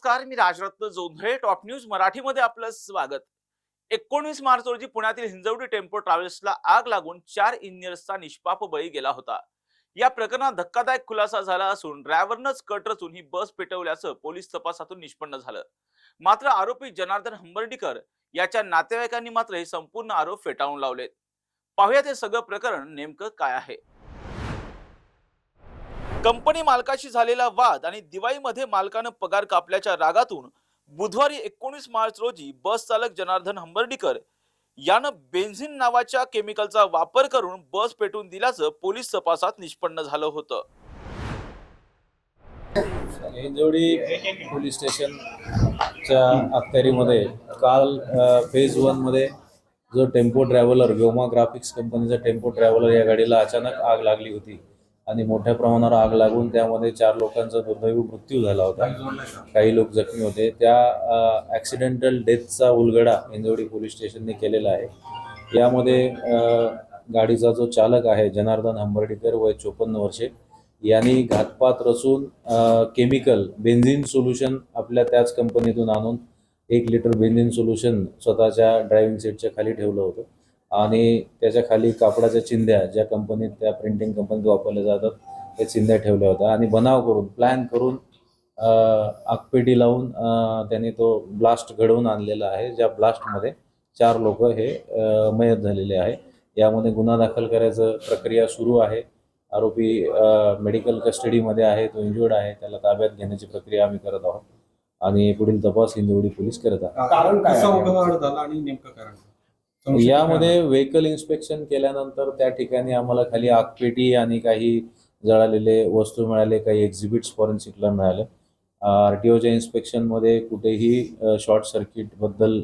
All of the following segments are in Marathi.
नमस्कार, मी राजरत्न जोंधळे. टॉप न्यूज मराठीमध्ये आपलं स्वागत. 19 मार्च रोजी पुण्यातील हिंजवडी टेम्पो ट्रॅव्हल्सला आग लागून 4 इंजिनियर्सचा निष्पाप बळी गेला होता. या प्रकरणात धक्कादायक खुलासा झाला असून ड्रायव्हरनंच कट रचून ही बस पेटवल्याचं पोलीस तपासातून निष्पन्न झालं. मात्र आरोपी जनार्दन हंबर्डीकर याच्या नातेवाईकांनी मात्र हे संपूर्ण आरोप फेटाळून लावलेत. पाहूया ते सगळं प्रकरण नेमकं काय आहे. कंपनी मालकाशी झालेला वाद आणि दिवाळीमध्ये मालकानं पगार कापल्याच्या रागातून बुधवारी 19 मार्च रोजी बस चालक जनार्दन हंबर्डीकर यानं बेन्झिन नावाच्या केमिकलचा वापर करून बस पेटवून दिल्याचं पोलीस तपासात निष्पन्न झालं होतं. हिंजवडी पोलीस स्टेशनच्या अखत्यारीमध्ये काल फेज 1 मध्ये जो टेम्पो ट्रॅव्हलर व्योमा ग्राफिक्स कंपनीचा टेम्पो ट्रॅव्हलर या गाडीला अचानक आग लागली होती आणि मोठ्या प्रमाणावर आग लागून त्यामध्ये 4 लोकांचा दुर्दैवी मृत्यू झाला होता. काही लोक जखमी होते. त्या ॲक्सिडेंटल डेथचा उलगडा हिंजवडी पोलीस स्टेशनने केलेला आहे. यामध्ये गाडीचा जो चालक आहे जनार्दन हंबर्डीकर वय 54 वर्षे यांनी घातपात रचून केमिकल बेन्झिन सोल्युशन आपल्या त्याच कंपनीतून आणून 1 लिटर बेन्झिन सोल्युशन स्वतःच्या ड्रायव्हिंग सीटच्या खाली ठेवलं होतं आणि त्याच्या खाली कापडाच्या चिंध्या ज्या कंपनीत त्या प्रिंटिंग कंपनीत वापरल्या जातात त्या चिंध्या ठेवल्या होत्या आणि बनाव करून प्लॅन करून आगपेटी लावून त्यांनी तो ब्लास्ट घडवून आणलेला आहे. ज्या ब्लास्टमध्ये 4 लोक हे मयत झालेले आहे. यामध्ये गुन्हा दाखल करायचं प्रक्रिया सुरू आहे. आरोपी मेडिकल कस्टडीमध्ये आहे, तो इंज्युर्ड आहे. त्याला ताब्यात घेण्याची प्रक्रिया आम्ही करत आहोत आणि पुढील तपास हिंजवडी पोलीस करत आहेत. कारण झालं आणि नेमकं कारण यामध्ये व्हेकल इन्स्पेक्शन केल्यानंतर त्या ठिकाणी आम्हाला खाली आगपेटी आणि काही जळालेले वस्तू मिळाले, काही एक्झिबिट्स फॉरेन्सिकला मिळाले. RTOच्या इन्स्पेक्शनमध्ये कुठेही शॉर्ट सर्किटबद्दल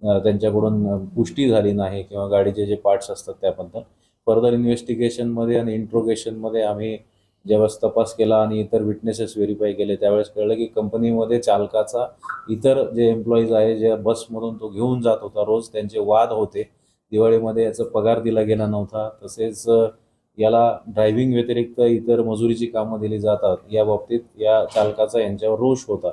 त्यांच्याकडून पुष्टी झाली नाही किंवा गाडीचे जे पार्ट्स असतात त्याबद्दल. फर्दर इन्व्हेस्टिगेशनमध्ये आणि इंट्रोगेशनमध्ये आम्ही ज्यावेळेस तपास केला आणि इतर विटनेसेस व्हेरीफाय केले त्यावेळेस कळलं की कंपनीमध्ये चालकाचा इतर जे एम्प्लॉईज आहे ज्या बसमधून तो घेऊन जात होता रोज त्यांचे वाद होते. दिवाळीमध्ये याचा पगार दिला गेला नव्हता, तसेच याला ड्रायव्हिंग व्यतिरिक्त इतर मजुरीची कामं दिली जातात या बाबतीत या चालकाचा यांच्यावर रोष होता.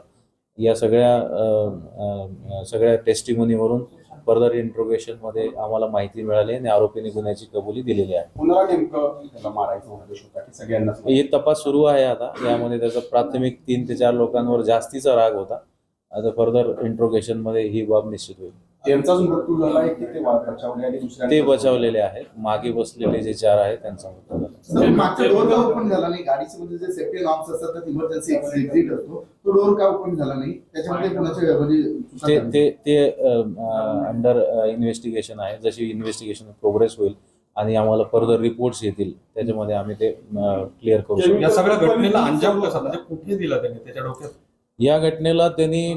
या सगळ्या टेस्टिमोनीवरून फर्दर इंट्रोगेशनमध्ये आम्हाला माहिती मिळाली आणि आरोपीने गुन्ह्याची कबुली दिलेली आहे. पुन्हा नेमकं त्याला मारायचं उद्देश होता की सगळ्यांना हे तपास सुरू आहे आता. यामध्ये त्याचा प्राथमिक 3 ते 4 लोकांवर जास्तीचा राग होता. आता फर्दर इंट्रोगेशनमध्ये ही बाब निश्चित होईल. त्यांचाच मृत्यू झाला आहे की ते बचावले आणि दुसऱ्या ते बचावलेले आहेत. मागे बसलेले जे 4 आहेत त्यांचा मृत्यू झाला. मागचा डोर का ओपन झाला नाही? गाडीचे मध्ये जे सेफ्टी नॉर्म्स असतात तर इमर्जन्सी एक्झिट असतो, तो डोर का ओपन झाला नाही? त्याच्यामध्ये कोणाच्या ते अंडर इन्व्हेस्टिगेशन आहे. जशी इन्व्हेस्टिगेशन प्रोग्रेस होईल आणि आम्हाला फर्दर रिपोर्ट्स येतील त्याच्यामध्ये आम्ही ते क्लिअर करू शकतो. या सगळ्या घटनेला अंजाम कसा म्हणजे कुठे दिला त्यांनी त्याच्या डोक्यात? या घटनेला त्यांनी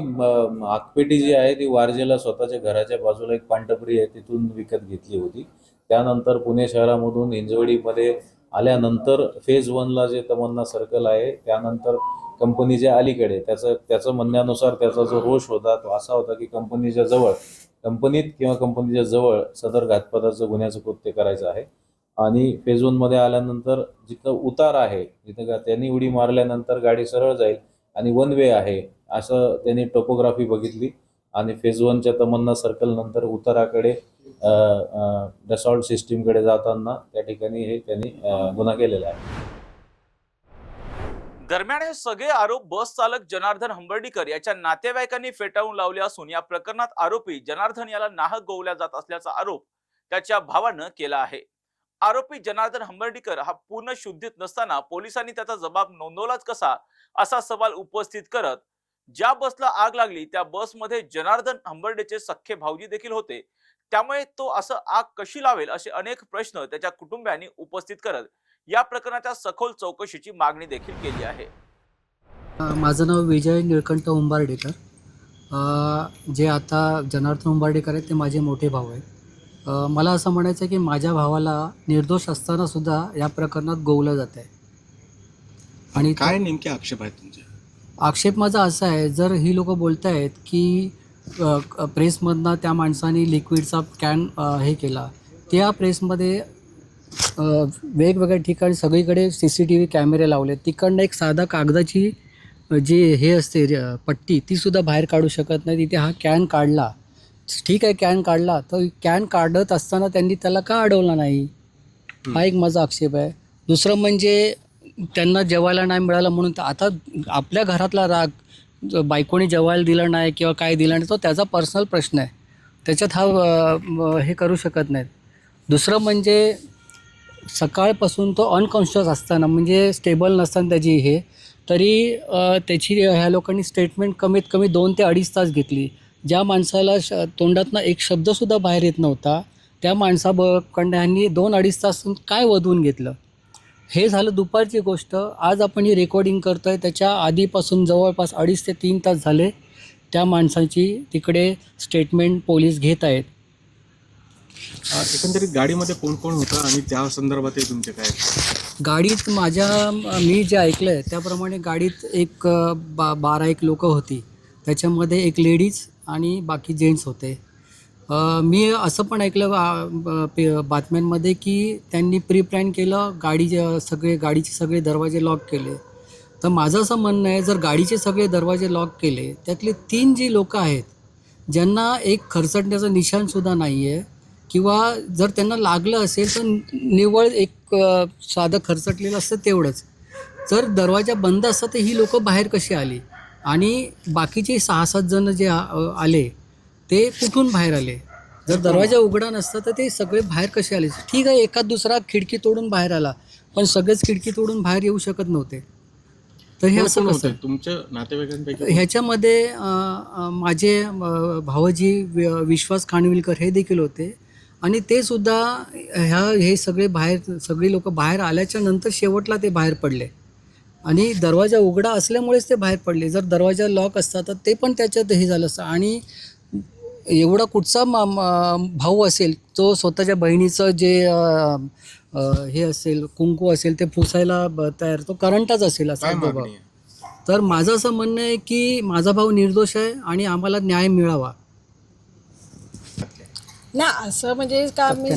आगपेटी जी आहे ती वारजेला स्वतःच्या घराच्या बाजूला एक पानटपरी आहे तिथून विकत घेतली होती. त्यानंतर पुणे शहरामधून हिंजवडीमध्ये आल्यानंतर फेज 1ला जे तमन्ना सर्कल आहे त्यानंतर कंपनीच्या अलीकडे त्याचं म्हणण्यानुसार त्याचा जो रोष होता तो असा होता की कंपनीत किंवा कंपनीच्या जवळ सदर घातपाताचं गुन्ह्याचं कृत्य करायचं आहे. आणि फेज 1मध्ये आल्यानंतर जिथं उतार आहे जिथं का त्यांनी उडी मारल्यानंतर गाडी सरळ जाईल आणि 1 वे आहे असं त्यांनी टोपोग्राफी बघितली आणि फेज 1च्या तमन्ना सर्कल नंतर उताराकडे डसॉल्ट सिस्टीमकडे जाताना त्या ठिकाणी हे त्यांनी गुन्हा केलेला आहे. दरम्यान हे सगळे आरोप बस चालक जनार्दन हंबर्डीकर याच्या नातेवाईकांनी फेटाळून लावले असून या प्रकरणात आरोपी जनार्दन याला नाहक गोवल्या जात असल्याचा आरोप त्याच्या भावानं केला आहे. आरोपी जनार्दन हंबर्डीकर हा पूर्ण शुद्धीत नसताना पोलिसांनी त्याचा जबाब नोंदवलाच कसा असा सवाल उपस्थित करत ज्या बसला आग लागली त्या बसमध्ये जनार्दन हंबर्डेचे सख्खे भाऊजी देखील होते, त्यामुळे तो असं आग कशी लावेल असे अनेक प्रश्न त्याच्या कुटुंबियांनी उपस्थित करत या प्रकरणाच्या सखोल चौकशीची मागणी देखील केली आहे. माझं नाव विजय निळकंठ उंबार्डेकर. जे आता जनार्दन उंबार्डेकर आहेत ते माझे मोठे भाऊ आहेत. मला असं म्हणायचं आहे की माझ्या भावाला निर्दोष असताना सुद्धा या प्रकरणात गोवलं जात आहे. आणि काय नेमके आक्षेप आहेत तुमचे? आक्षेप माझा असा आहे, जर ही लोक बोलत आहेत की प्रेसमधनं त्या माणसाने लिक्विडचा कॅन हे केला, त्या प्रेसमध्ये वेगवेगळ्या ठिकाणी सगळीकडे CCTV कॅमेरे लावले, तिकडनं एक साधा कागदाची जी हे असते पट्टी ती सुद्धा बाहेर काढू शकत नाही. तिथे हा कॅन काढला, ठीक आहे कॅन काढला, तर कॅन काढत असताना त्यांनी त्याला का अडवला नाही, हा एक माझा आक्षेप आहे. दुसरं म्हणजे त्यांना जेवायला नाही मिळालं म्हणून आता आपल्या घरातला राग बायकोनी जेवायला दिलं नाही किंवा काय दिलं नाही तो त्याचा पर्सनल प्रश्न आहे, त्याच्यात हा हे करू शकत नाहीत. दुसरं म्हणजे सकाळपासून तो अनकॉन्शियस असताना म्हणजे स्टेबल नसताना त्याची हे तरी त्याची ह्या लोकांनी स्टेटमेंट कमीत कमी 2 ते 2.5 तास घेतली. ज्या माणसाला तोंडातनं एक शब्दसुद्धा बाहेर येत नव्हता त्या माणसाकडनं ह्यांनी 2-2.5 तास काय वधवून घेतलं. हे झालं दुपारची गोष्ट. आज आपण ही रेकॉर्डिंग करतो आहे त्याच्या आधीपासून जवळपास 2.5 ते 3 तास झाले त्या माणसाची तिकडे स्टेटमेंट पोलीस घेत आहेत. एकंदरीत गाडीमध्ये कोण कोण होतं आणि त्या संदर्भात तुमचे काय? गाडीत मी जे ऐकलं आहे त्याप्रमाणे गाडीत एक 12-1 लोकं होती. त्याच्यामध्ये एक लेडीज आणि बाकी जेंट्स होते. मी असं पण ऐकलं बातम्यांमध्ये की त्यांनी प्री प्लॅन केलं, गाडीचे सगळे दरवाजे लॉक केले. तर माझं असं म्हणणं आहे जर गाडीचे सगळे दरवाजे लॉक केले त्यातले 3 जी लोकं आहेत ज्यांना एक खरचटण्याचं निशाणसुद्धा नाही आहे किंवा जर त्यांना लागलं असेल तर निव्वळ एक साधं खरचटलेलं असतं तेवढंच. जर दरवाजा बंद असता तर ही लोकं बाहेर कशी आली आणि बाकीचे 6-7 जण जे आले ते कुठून बाहेर आले. जर दरवाजा उघडा नसता तर ते सगळे बाहेर कसे आले. ठीक आहे एखाद दुसरा खिडकी तोडून बाहेर आला पण सगळेच खिडकी तोडून बाहेर येऊ शकत नव्हते. तर हे असं कसं आहे? तुमच्या नातेवाईकांपैकी ह्याच्यामध्ये माझे भावजी विश्वास खानविलकर हे देखील होते आणि ते सुद्धा हे सगळी लोक बाहेर आल्याच्या नंतर शेवटला ते बाहेर पडले आणि दरवाजा उघडा असल्यामुळेच ते बाहेर पडले. जर दरवाजा लॉक असता तर ते पण त्याच्यात हे झालं असतं. आणि एवढा कुठचा भाऊ असेल तो स्वतःच्या बहिणीचं जे हे असेल कुंकू असेल ते पुसायला तयार, तो करंटच असेल काय असा मागणी भाऊ. आहे? तर माझं असं म्हणणं आहे की माझा भाऊ निर्दोष आहे आणि आम्हाला न्याय मिळावा. ना असं म्हणजे का मी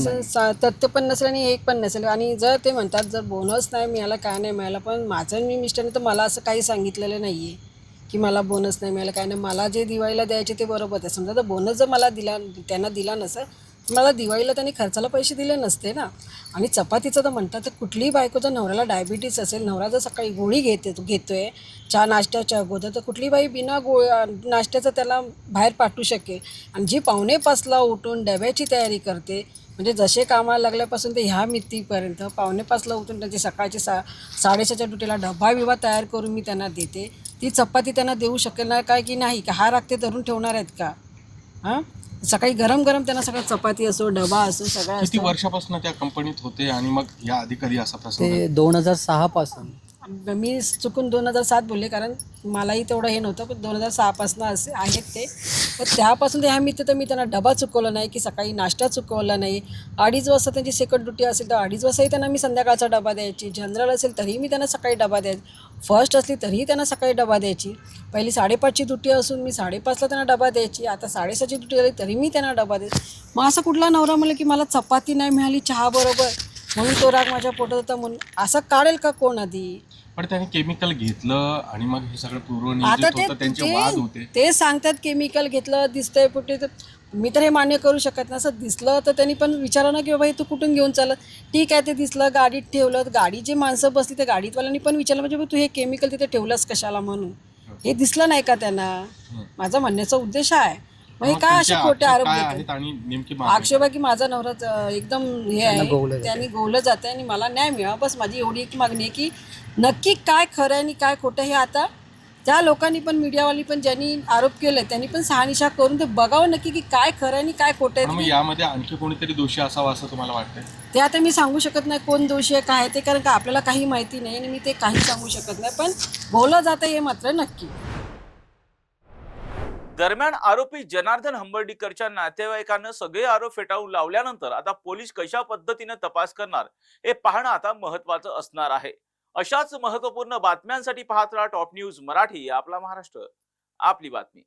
तथ्य पण नसेल आणि एक पण नसेल. आणि जर ते म्हणतात जर बोनस नाही मिळाला काय नाही मिळाला, पण माझं मी मिस्टरने तर मला असं काही सांगितलेलं नाही आहे की मला बोनस नाही मिळाला काय नाही. मला जे दिवाळीला द्यायचे ते बरोबर आहे. समजा तर बोनस जर मला त्यांना दिला नसेल मला दिवाळीला त्यांनी खर्चाला पैसे दिले नसते ना. आणि चपातीचं तर म्हणतात तर कुठलीही बायको जर नवऱ्याला डायबिटीस असेल, नवरा जर सकाळी गोळी घेतोय चहा नाश्त्याच्या अगोदर, तर कुठली बाई बिना नाश्त्याचं त्याला बाहेर पाठवू शकेल. आणि जी 4:45ला उठून डब्याची तयारी करते म्हणजे जसे कामाला लागल्यापासून ते ह्या मितीपर्यंत 4:45ला उठून त्यांची सकाळची 6:30च्या ड्युटीला डबा तयार करून मी त्यांना देते. ती चपाती त्यांना देऊ शकेल ना काय की नाही, का हा राग ते धरून ठेवणार आहेत का? हां सकाळी गरम गरम त्यांना सगळं चपाती असो डबा असो सगळं किती असतं. वर्षापासून त्या कंपनीत होते आणि मग या आधी कधी असा प्रसंग ते 2006 पासून. मी चुकून 2007 बोलले कारण मलाही तेवढं हे नव्हतं, पण 2006पासून असे आहेत ते. पण त्यापासून ते ह्या मित्र तर मी त्यांना डबा चुकवला नाही की सकाळी नाश्ता चुकवला नाही. 2:30 वाजता त्यांची सेकंड ड्युटी असेल तर 2:30 वाजताही त्यांना मी संध्याकाळचा डबा द्यायची. जनरल असेल तरीही मी त्यांना सकाळी डबा द्यायची. फर्स्ट असली तरीही त्यांना सकाळी डबा द्यायची. पहिली 5:30ची ड्युटी असून मी 5:30ला त्यांना डबा द्यायची. आता 6:30ची ड्युटी झाली तरी मी त्यांना डबा द्यायची. मग असं कुठला नवरा म्हणलं की मला चपाती नाही मिळाली चहाबरोबर म्हणून तो राग माझ्या पोटात होता म्हणून असं काढेल का कोण आधी? पण त्याने केमिकल घेतलं आणि मग हे सगळं आता पूर्वनियोजित होतं, त्यांचे वाद होते. ते सांगतात केमिकल घेतलं दिसतंय कुठे, तर मी तर हे मान्य करू शकत नाही. असं दिसलं तर त्यांनी पण विचारा ना की बाबा हे तू कुठून घेऊन चालत. ठीक आहे ते दिसलं गाडीत ठेवलं, गाडी जी माणसं बसली त्या गाडीतवाल्यांनी पण विचारलं म्हणजे तू हे केमिकल तिथे ठेवलंस कशाला म्हणून. हे दिसलं नाही का त्यांना? माझा म्हणण्याचा उद्देश आहे. मग हे मग काय असे तुमचे खोटे आक्षेप आरोप काय घेतात? आहेत आणि नेमकी मागणी? आक्षेप आहे की माझा नवरा एकदम हे त्यांना गोवलं आहे, जातंय. त्यांनी गोवलं जातं आणि मला न्याय मिळावा. बस माझी एवढी एक मागणी आहे की नक्की काय खरं आहे आणि काय खोटं हे आता त्या लोकांनी पण मीडियावाली पण ज्यांनी आरोप केले त्यांनी पण शहानिशा करून ते बघावं नक्की की काय खरं आहे आणि काय खोटं पण मग आहे. यामध्ये आणखी कोणीतरी दोषी असावा असं तुम्हाला वाटतंय? ते आता मी सांगू शकत नाही कोण दोषी आहे काय आहे ते, कारण का आपल्याला काही माहिती नाही आणि मी ते काही सांगू शकत नाही. पण बोललं जातं हे मात्र नक्की. दरम्यान आरोपी जनार्दन हंबर्डीकरच्या नातेवाईकांना सगळे आरोप फेटाळून लावल्यानंतर आता पोलीस कशा पद्धतीने तपास करणार हे पाहणं आता महत्वाचं असणार आहे. अशाच महत्वपूर्ण बातम्यांसाठी पाहत राहा टॉप न्यूज मराठी. आपला महाराष्ट्र, आपली बातमी.